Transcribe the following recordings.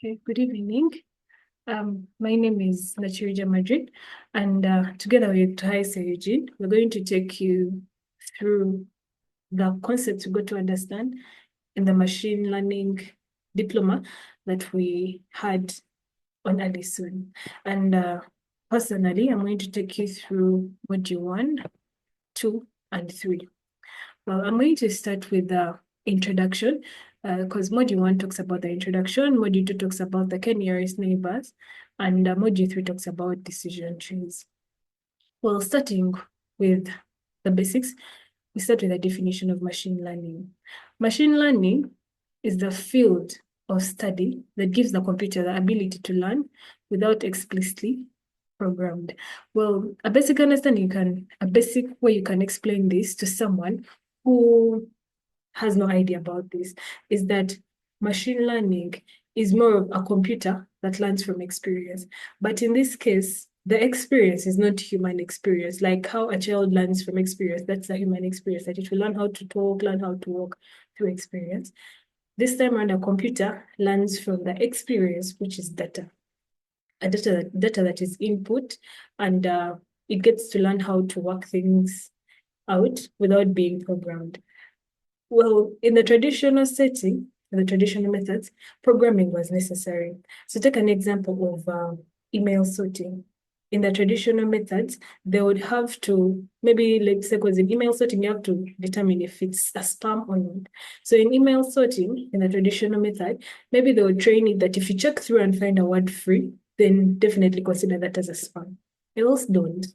Okay, good evening. My name is Nachirija Madrid, and together with Taisa Eugene, we're going to take you through the concepts we got to understand in the machine learning diploma that we had on Allison. And personally, I'm going to take you through module 1, 2, and 3. Well, I'm going to start with the introduction because module 1 talks about the introduction, module 2 talks about the k-nearest neighbors, and module 3 talks about decision trees. Well, starting with the basics, we start with the definition of machine learning. Machine learning is the field of study that gives the computer the ability to learn without explicitly programmed. Well, a basic way you can explain this to someone who has no idea about this is that machine learning is more of a computer that learns from experience. But in this case, the experience is not human experience, like how a child learns from experience. That's a human experience, that it will learn how to talk, learn how to walk through experience. This time around, a computer learns from the experience, which is data. Data that is input, and it gets to learn how to work things out without being programmed. Well, in the traditional setting, in the traditional methods, programming was necessary. So take an example of email sorting. In the traditional methods, they would have to, maybe let's say, because in email sorting, you have to determine if it's a spam or not. So in email sorting, in the traditional method, maybe they would train it that if you check through and find a word free, then definitely consider that as a spam. Else don't.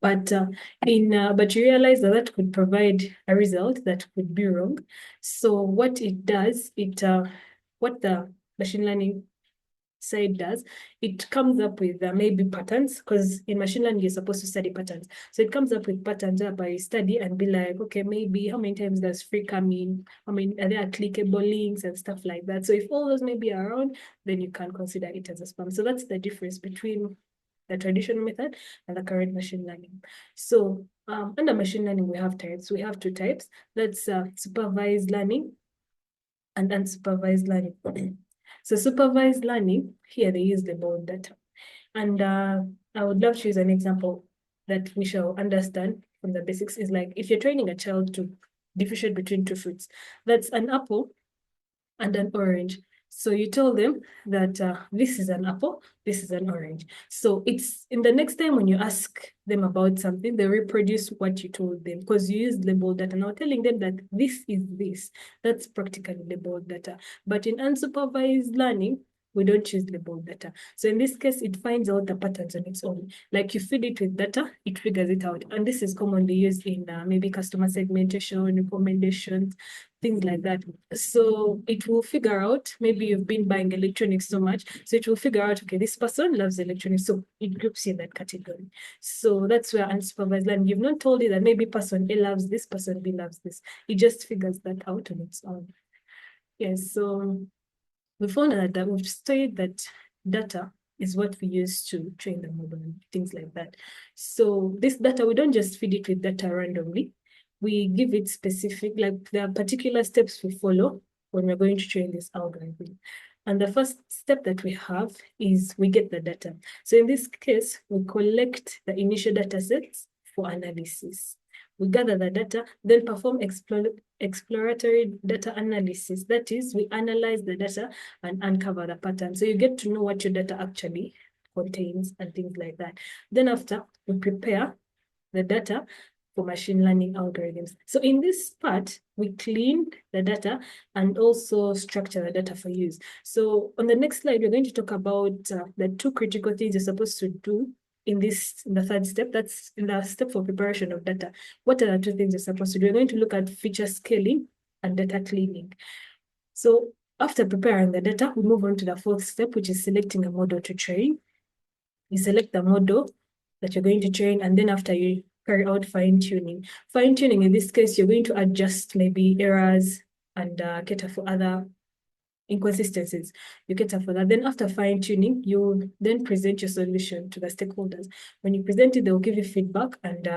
But you realize that that could provide a result that could be wrong. So what it does, what the machine learning side does, it comes up with maybe patterns, because in machine learning you're supposed to study patterns. So it comes up with patterns whereby you study and be like, okay, maybe how many times does free come in? How many are there clickable links and stuff like that? So if all those may be around, then you can consider it as a spam. So that's the difference between the traditional method and the current machine learning. So under machine learning, we have types. We have two types. That's supervised learning and unsupervised learning. So supervised learning, here they use labeled data. And I would love to use an example that we shall understand from the basics is like if you're training a child to differentiate between two fruits, that's an apple and an orange. So you tell them that this is an apple, this is an orange. So it's in the next time when you ask them about something, they reproduce what you told them because you used labeled data. Now telling them that this is this, that's practically labeled data. But in unsupervised learning, we don't choose labeled data. So in this case, it finds out the patterns on its own. Like you feed it with data, it figures it out. And this is commonly used in maybe customer segmentation, recommendations, things like that. So it will figure out, maybe you've been buying electronics so much, so it will figure out, okay, this person loves electronics, so it groups you in that category. So that's where unsupervised learning, you've not told it that maybe person A loves this, person B loves this. It just figures that out on its own. Yes, so we found out that we've studied that data is what we use to train the model and things like that. So this data, we don't just feed it with data randomly. We give it specific, like there are particular steps we follow when we're going to train this algorithm. And the first step that we have is we get the data. So in this case, we collect the initial data sets for analysis. We gather the data, then perform exploratory data analysis. That is, we analyze the data and uncover the pattern. So you get to know what your data actually contains and things like that. Then after, we prepare the data for machine learning algorithms. So in this part, we clean the data and also structure the data for use. So on the next slide, we're going to talk about the two critical things you're supposed to do in the third step. That's in the step for preparation of data. What are the two things you're supposed to do? We're going to look at feature scaling and data cleaning. So after preparing the data, we move on to the fourth step, which is selecting a model to train. You select the model that you're going to train, and then after you carry out fine-tuning. Fine-tuning, in this case, you're going to adjust maybe errors and cater for other inconsistencies. You cater for that. Then after fine-tuning, you then present your solution to the stakeholders. When you present it, they'll give you feedback and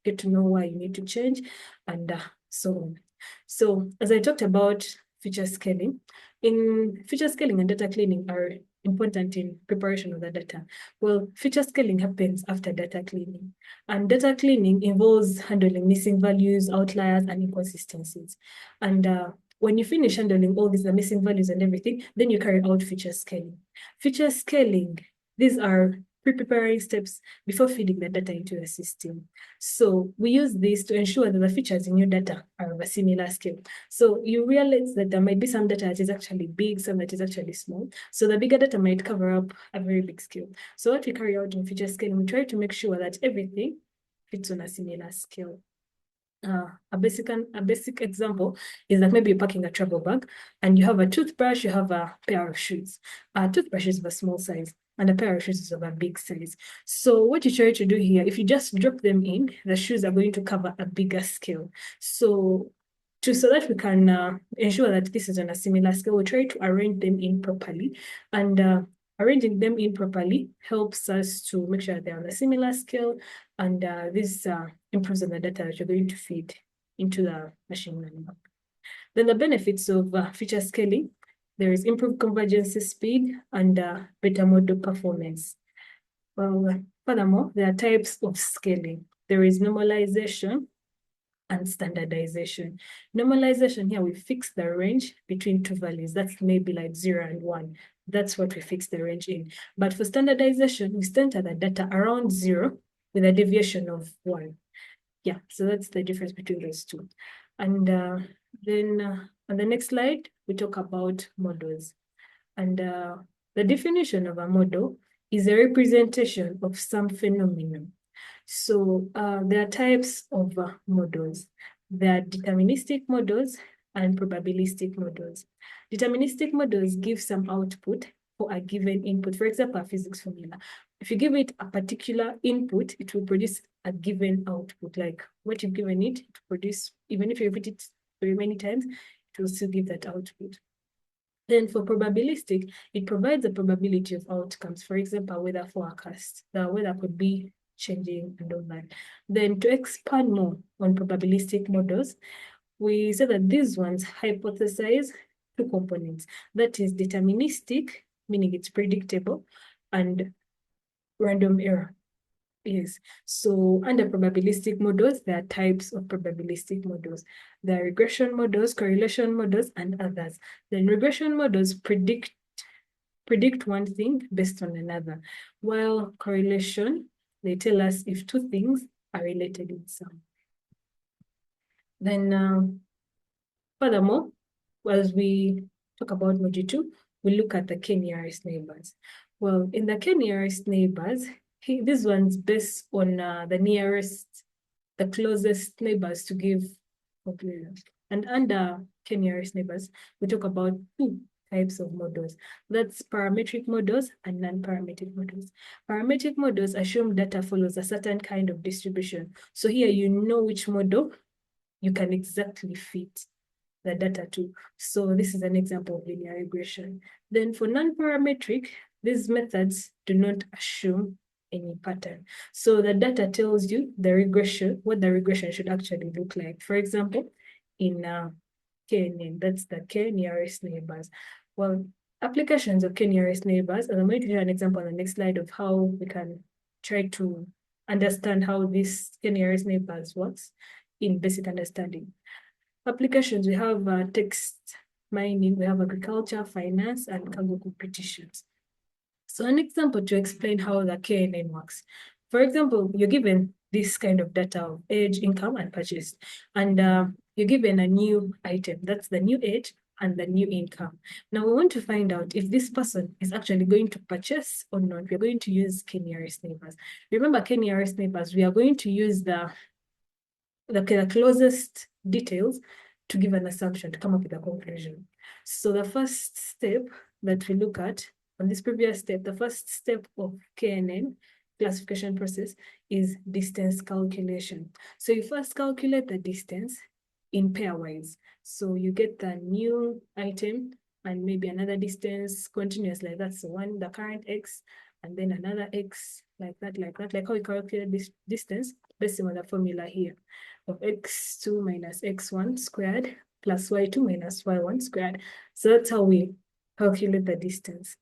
get to know why you need to change and so on. So as I talked about feature scaling. In feature scaling and data cleaning are important in preparation of the data. Well, feature scaling happens after data cleaning, and data cleaning involves handling missing values, outliers, and inconsistencies. And when you finish handling all these missing values and everything, then you carry out feature scaling. Feature scaling, these are pre-preparing steps before feeding the data into the system. So we use this to ensure that the features in your data are of a similar scale. So you realize that there might be some data that is actually big, some that is actually small. So the bigger data might cover up a very big scale. So what we carry out in feature scaling, we try to make sure that everything fits on a similar scale. A basic example is that maybe you're packing a travel bag and you have a toothbrush, you have a pair of shoes. A toothbrush is of a small size and a pair of shoes is of a big size. So what you try to do here, if you just drop them in, the shoes are going to cover a bigger scale. So that we can ensure that this is on a similar scale, we try to arrange them in properly, and arranging them in properly helps us to make sure they're on a similar scale, and this improves on the data that you're going to feed into the machine learning. Then the benefits of feature scaling, there is improved convergence speed and better model performance. Well, furthermore, there are types of scaling. There is normalization and standardization. Normalization, here we fix the range between two values. That's maybe like 0 and 1. That's what we fix the range in. But for standardization, we center the data around 0 with a deviation of 1. Yeah, so that's the difference between those two. And then on the next slide, we talk about models. And the definition of a model is a representation of some phenomenon. So there are types of models. There are deterministic models and probabilistic models. Deterministic models give some output for a given input. For example, a physics formula. If you give it a particular input, it will produce a given output. Like what you've given it to produce, even if you repeat it very many times, it will still give that output. Then for probabilistic, it provides a probability of outcomes. For example, weather forecast. The weather could be changing and all that. Then to expand more on probabilistic models, we say that these ones hypothesize two components. That is deterministic, meaning it's predictable, and random error. Yes. So under probabilistic models, there are types of probabilistic models. There are regression models, correlation models, and others. Then regression models predict one thing based on another, while correlation, they tell us if two things are related in some. Then furthermore, as we talk about module 2, we look at the k-nearest neighbors. Well, in the k-nearest neighbors, this one's based on the closest neighbors to give conclusion. And under k-nearest neighbors, we talk about two types of models. That's parametric models and non-parametric models. Parametric models assume data follows a certain kind of distribution. So here you know which model you can exactly fit the data to. So this is an example of linear regression. Then for non-parametric, these methods do not assume any pattern. So the data tells you what the regression should actually look like. For example, in KNN, that's the k-nearest neighbors. Well, applications of k-nearest neighbors, and I'm going to show an example on the next slide of how we can try to understand how this k-nearest neighbors works in basic understanding. Applications, we have text mining, we have agriculture, finance, and cargo competitions. So an example to explain how the KNN works. For example, you're given this kind of data of age, income, and purchase. And you're given a new item. That's the new age and the new income. Now we want to find out if this person is actually going to purchase or not. We're going to use k-nearest neighbors. Remember, k-nearest neighbors, we are going to use the closest details to give an assumption, to come up with a conclusion. So the first step that we look at on this previous step, the first step of KNN classification process is distance calculation. So you first calculate the distance in pairwise. So you get the new item and maybe another distance continuous like that. So the current X, and then another X like that, like how we calculate this distance based on the formula here of x2 minus x1 squared plus y2 minus y1 squared. So that's how we calculate the distance.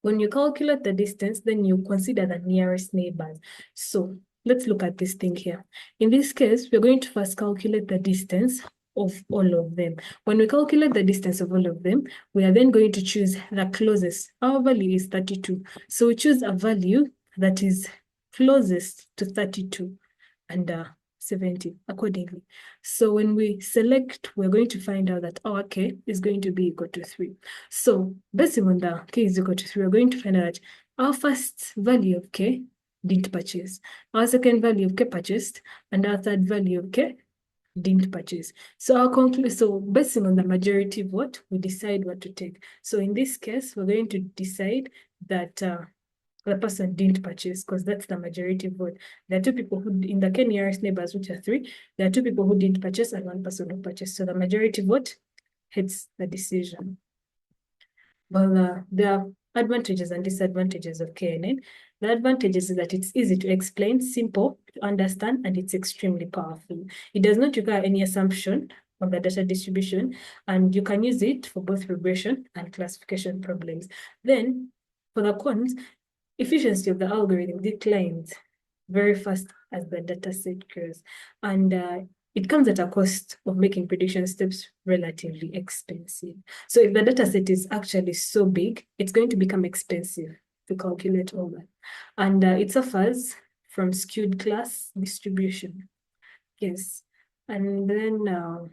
When you calculate the distance, then you consider the nearest neighbors. So let's look at this thing here. In this case, we're going to first calculate the distance of all of them. When we calculate the distance of all of them, we are then going to choose the closest. Our value is 32. So we choose a value that is closest to 32 and 70 accordingly. So when we select, we're going to find out that our k is going to be equal to 3. So basing on the k is equal to 3, we're going to find out that our first value of k didn't purchase, our second value of k purchased, and our third value of k didn't purchase. So our conclusion, so basing on the majority vote, we decide what to take. So in this case, we're going to decide that the person didn't purchase because that's the majority vote. There are two people who, in the nearest neighbors, which are 3, there are 2 people who didn't purchase and 1 person who purchased. So the majority vote hits the decision. Well, there are advantages and disadvantages of KNN. The advantages is that it's easy to explain, simple to understand, and it's extremely powerful. It does not require any assumption of the data distribution, and you can use it for both regression and classification problems. Then, for the cons, efficiency of the algorithm declines very fast as the data set grows, and it comes at a cost of making prediction steps relatively expensive. So if the data set is actually so big, it's going to become expensive to calculate all that. And it suffers from skewed class distribution. Yes. And then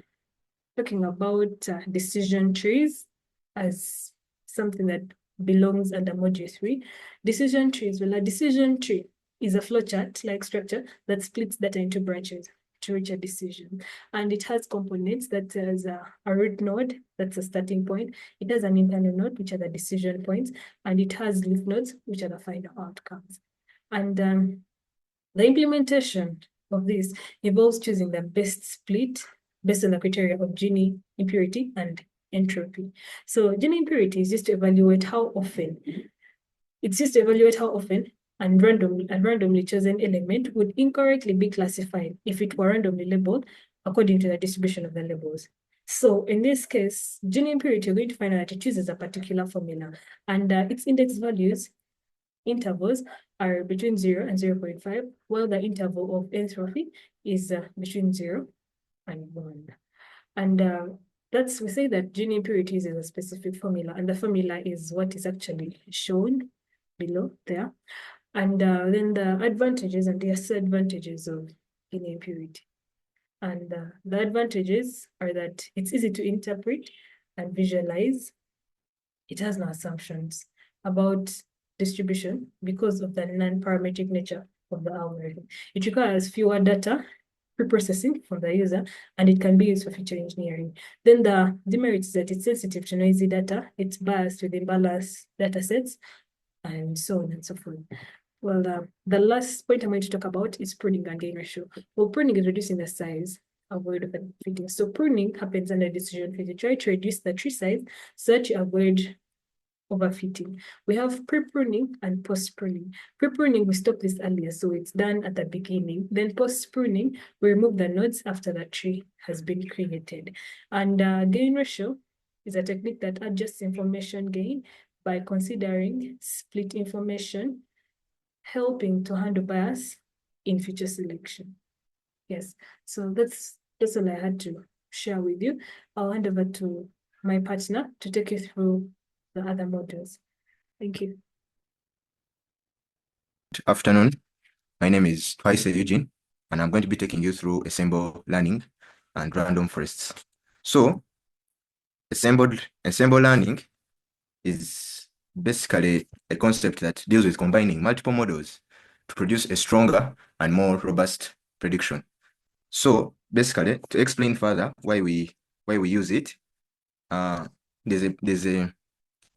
talking about decision trees as something that belongs under module 3. Decision trees, well, a decision tree is a flowchart-like structure that splits data into branches to reach a decision. And it has components that has a root node, that's a starting point. It has an internal node, which are the decision points, and it has leaf nodes, which are the final outcomes. And the implementation of this involves choosing the best split based on the criteria of Gini impurity and entropy. So Gini impurity is just to evaluate how often, and randomly chosen element would incorrectly be classified if it were randomly labeled according to the distribution of the labels. So in this case, Gini impurity, you're going to find out that it chooses a particular formula, and its index values intervals are between 0 and 0.5, while the interval of entropy is between 0 and 1. And we say that Gini impurities is a specific formula, and the formula is what is actually shown below there. And then the advantages and disadvantages of Gini impurity. And the advantages are that it's easy to interpret and visualize. It has no assumptions about distribution because of the non-parametric nature of the algorithm. It requires fewer data preprocessing from the user, and it can be used for feature engineering. Then the demerit is that it's sensitive to noisy data, it's biased with imbalanced data sets, and so on and so forth. Well, the last point I'm going to talk about is pruning and gain ratio. Well, pruning is reducing the size avoid overfitting. So pruning happens under decision phase. You try to reduce the tree size so that you avoid overfitting. We have pre-pruning and post-pruning. Pre-pruning, we stop this earlier, so it's done at the beginning. Then post-pruning, we remove the nodes after the tree has been created. And gain ratio is a technique that adjusts information gain by considering split information, helping to handle bias in future selection. Yes, so that's all I had to share with you. I'll hand over to my partner to take you through the other modules. Thank you. Good afternoon. My name is Twice Eugene, and I'm going to be taking you through ensemble learning and random forests. So, ensemble learning is basically a concept that deals with combining multiple models to produce a stronger and more robust prediction. So, basically, to explain further why we use it,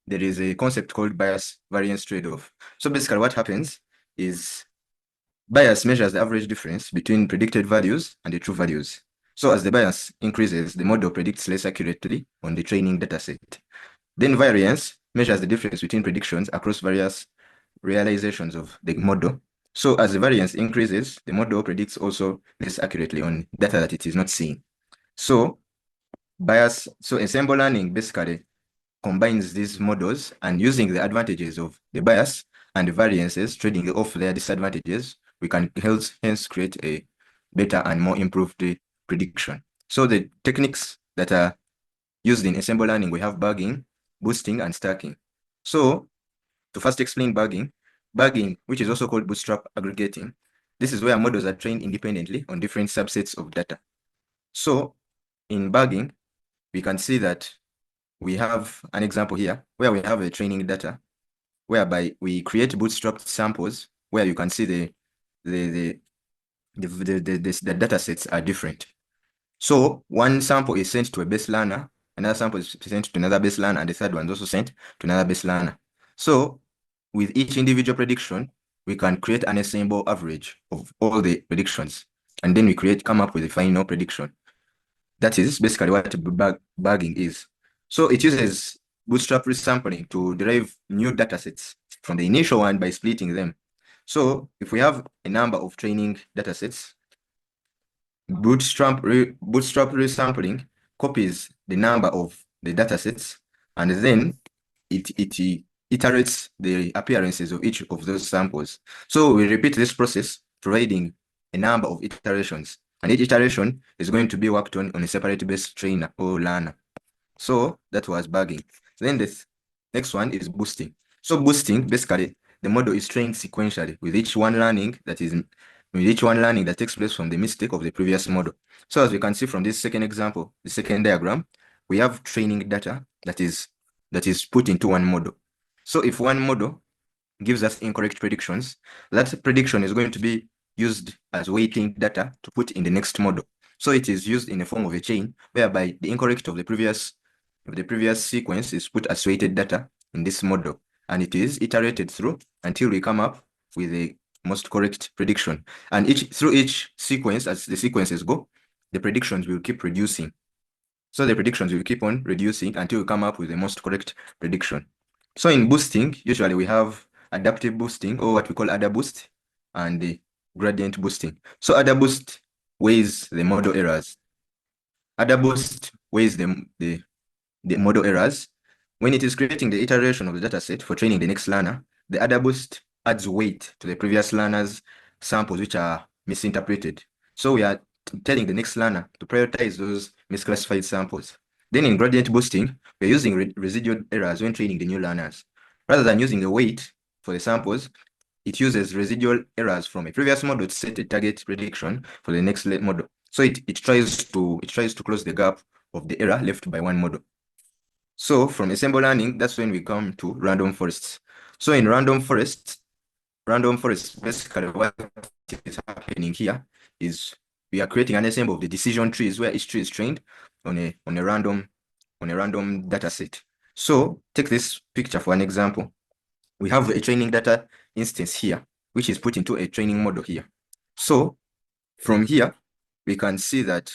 there is a concept called bias variance trade-off. So basically what happens is bias measures the average difference between predicted values and the true values. So as the bias increases, the model predicts less accurately on the training dataset. Then variance measures the difference between predictions across various realizations of the model. So as the variance increases, the model predicts also less accurately on data that it is not seeing. So bias. So ensemble learning basically combines these models, and using the advantages of the bias and the variances, trading off their disadvantages, we can hence create a better and more improved prediction. So the techniques that are used in ensemble learning, we have bugging, boosting, and stacking. So to first explain bugging, which is also called bootstrap aggregating, this is where models are trained independently on different subsets of data. So in bugging, we can see that we have an example here where we have a training data whereby we create bootstrapped samples where you can see the data sets are different. So one sample is sent to a base learner, another sample is sent to another base learner, and the third one is also sent to another base learner. So with each individual prediction, we can create an ensemble average of all the predictions, and then we come up with a final prediction. That is basically what bugging is. So it uses bootstrap resampling to derive new data sets from the initial one by splitting them. So if we have a number of training data sets, bootstrap resampling copies the number of the data sets, and then it iterates the appearances of each of those samples. So we repeat this process, providing a number of iterations, and each iteration is going to be worked on a separate base trainer or learner. So that was bugging. Then the next one is boosting. So boosting, basically, the model is trained sequentially with each one learning that takes place from the mistake of the previous model. So as we can see from this second example, the second diagram, we have training data that is put into one model. So if one model gives us incorrect predictions, that prediction is going to be used as weighting data to put in the next model. So it is used in the form of a chain whereby the incorrect of the previous sequence is put as weighted data in this model, and it is iterated through until we come up with the most correct prediction. And through each sequence, as the sequences go, the predictions will keep reducing. So the predictions will keep on reducing until we come up with the most correct prediction. So in boosting, usually we have adaptive boosting, or what we call AdaBoost, and the gradient boosting. So AdaBoost weighs the model errors. AdaBoost weighs the model errors. When it is creating the iteration of the dataset for training the next learner, the AdaBoost adds weight to the previous learner's samples which are misinterpreted. So we are telling the next learner to prioritize those misclassified samples. Then in gradient boosting, we're using residual errors when training the new learners. Rather than using a weight for the samples, it uses residual errors from a previous model to set a target prediction for the next model. So it tries to close the gap of the error left by one model. So from ensemble learning, that's when we come to random forests. So in random forests, basically what is happening here is we are creating an ensemble of the decision trees where each tree is trained on a random data set. So take this picture for an example. We have a training data instance here, which is put into a training model here. So from here, we can see that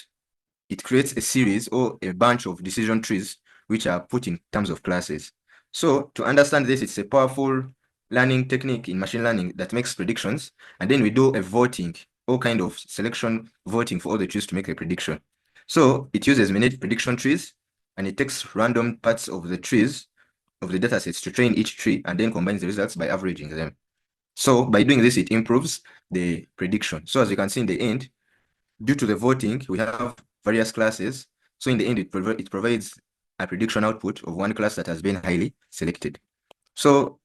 it creates a series or a bunch of decision trees which are put in terms of classes. So to understand this, it's a powerful learning technique in machine learning that makes predictions, and then we do a voting, all kind of selection voting for all the trees to make a prediction. So it uses many prediction trees, and it takes random parts of the trees of the datasets to train each tree, and then combines the results by averaging them. So by doing this, it improves the prediction. So as you can see in the end, due to the voting, we have various classes. So in the end, it provides a prediction output of one class that has been highly selected. So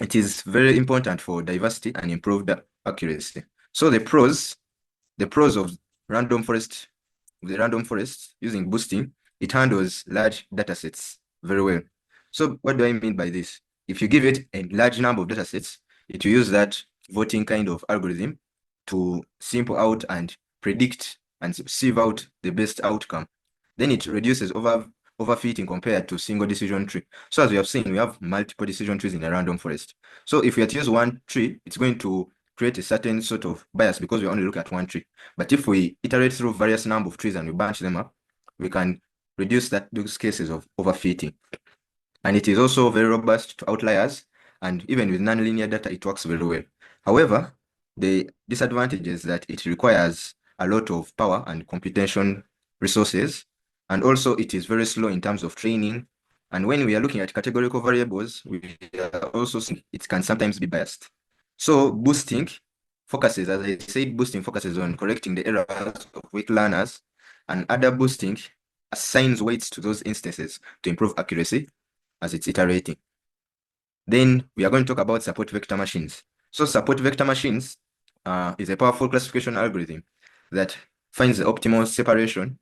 it is very important for diversity and improved accuracy. So the pros of random forest using boosting, it handles large data sets very well. So what do I mean by this? If you give it a large number of data sets, it will use that voting kind of algorithm to simple out and predict and sieve out the best outcome. Then it reduces overfitting compared to single decision tree. So as we have seen, we have multiple decision trees in a random forest. So if we had to use one tree, it's going to create a certain sort of bias because we only look at one tree. But if we iterate through various number of trees and we bunch them up, we can reduce those cases of overfitting. And it is also very robust to outliers, and even with nonlinear data, it works very well. However, the disadvantage is that it requires a lot of power and computation resources, And also it is very slow in terms of training. And when we are looking at categorical variables, we are also seeing it can sometimes be biased. So boosting focuses, as I said, boosting focuses on correcting the errors of weak learners, and other boosting assigns weights to those instances to improve accuracy as it's iterating. Then we are going to talk about support vector machines. So support vector machines is a powerful classification algorithm that finds the optimal separation,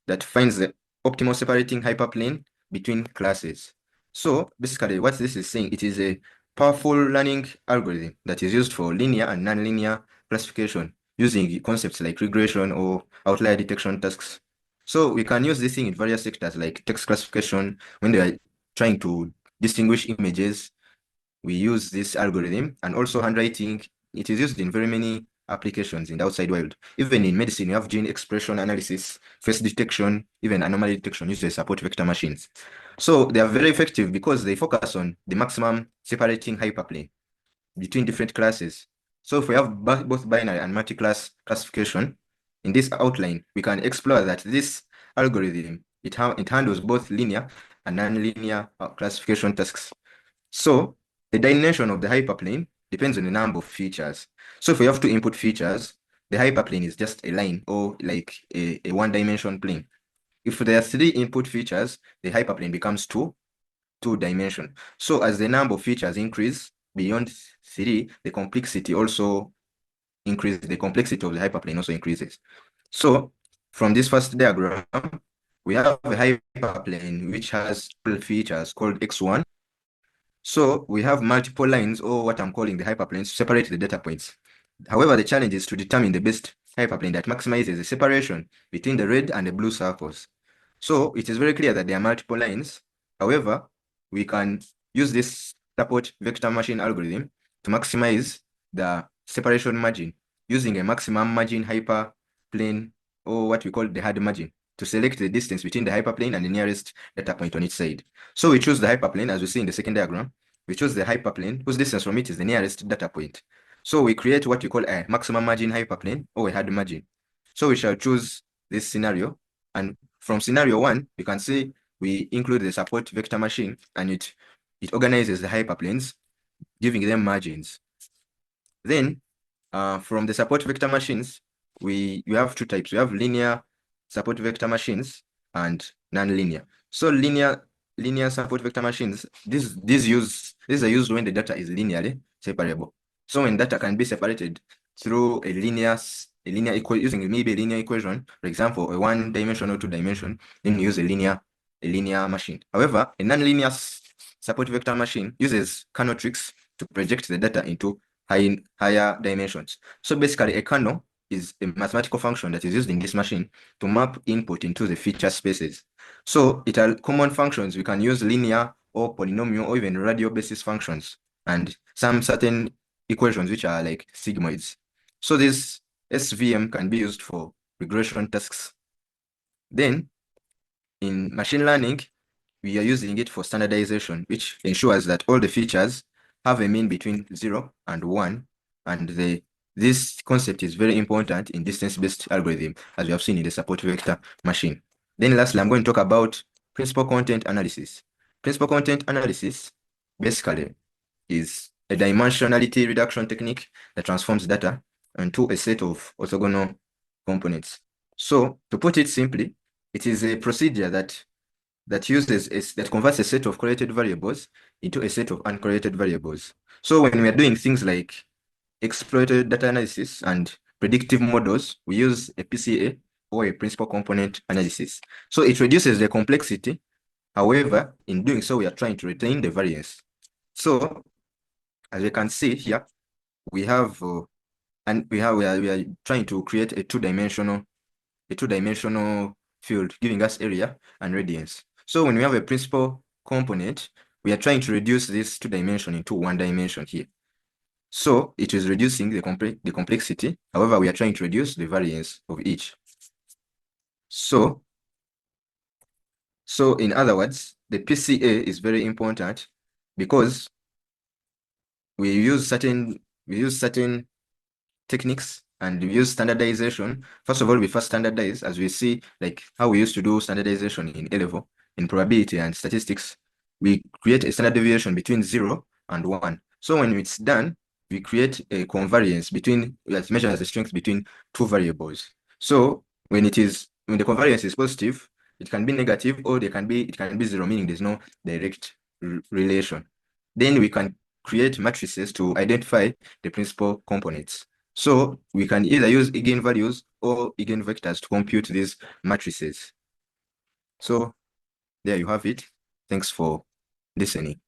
separating hyperplane between classes. So basically what this is saying, it is a powerful learning algorithm that is used for linear and nonlinear classification using concepts like regression or outlier detection tasks. So we can use this thing in various sectors like text classification. When they are trying to distinguish images, we use this algorithm. And also handwriting, it is used in very many applications in the outside world. Even in medicine, you have gene expression analysis, face detection, even anomaly detection uses support vector machines. So they are very effective because they focus on the maximum separating hyperplane between different classes. So if we have both binary and multi-class classification, in this outline, we can explore that this algorithm, it handles both linear and nonlinear classification tasks. So the dimension of the hyperplane depends on the number of features. So if we have two input features, the hyperplane is just a line or like a one-dimension plane. If there are three input features, the hyperplane becomes two-dimension. So as the number of features increase beyond three, the complexity also increases. The complexity of the hyperplane also increases. So from this first diagram, we have a hyperplane which has features called X1. So we have multiple lines, or what I'm calling the hyperplanes, to separate the data points. However, the challenge is to determine the best hyperplane that maximizes the separation between the red and the blue circles. So it is very clear that there are multiple lines. However, we can use this support vector machine algorithm to maximize the separation margin using a maximum margin hyperplane, or what we call the hard margin, to select the distance between the hyperplane and the nearest data point on each side. So we choose the hyperplane, as we see in the second diagram. We choose the hyperplane whose distance from it is the nearest data point. So we create what we call a maximum margin hyperplane or a hard margin. So we shall choose this scenario, and from scenario 1, you can see we include the support vector machine, and it organizes the hyperplanes, giving them margins. Then from the support vector machines, we have two types. We have linear support vector machines and nonlinear. So linear support vector machines, these are used when the data is linearly separable. So when data can be separated through using maybe a linear equation, for example, a one-dimensional, two-dimension, then you use a linear machine. However, a nonlinear support vector machine uses kernel tricks to project the data into higher dimensions. So basically, a kernel is a mathematical function that is used in this machine to map input into the feature spaces. So it are common functions. We can use linear or polynomial or even radial basis functions, and some certain equations which are like sigmoids. So this SVM can be used for regression tasks. Then in machine learning, we are using it for standardization, which ensures that all the features have a mean between 0 and 1. And this concept is very important in distance-based algorithm, as we have seen in the support vector machine. Then lastly, I'm going to talk about principal content analysis. Principal content analysis basically is a dimensionality reduction technique that transforms data into a set of orthogonal components. So to put it simply, it is a procedure that converts a set of correlated variables into a set of uncorrelated variables. So when we are doing things like explorative data analysis and predictive models, we use a PCA or a principal component analysis. So it reduces the complexity. However, in doing so, we are trying to retain the variance. So as you can see here, we are trying to create a two-dimensional field, giving us area and radiance. So when we have a principal component, we are trying to reduce this two-dimension into one dimension here. So it is reducing the complexity. However, we are trying to reduce the variance of each. So in other words, the PCA is very important because we use certain techniques and we use standardization. First of all, we first standardize, as we see, like how we used to do standardization in A-level, in probability and statistics. We create a standard deviation between 0 and 1. So when it's done, we create a covariance between, that measures the strength between two variables. So when the covariance is positive, it can be negative, or it can be 0, meaning there's no direct relation. Then we can create matrices to identify the principal components. So we can either use eigenvalues or eigenvectors to compute these matrices. So there you have it. Thanks for listening.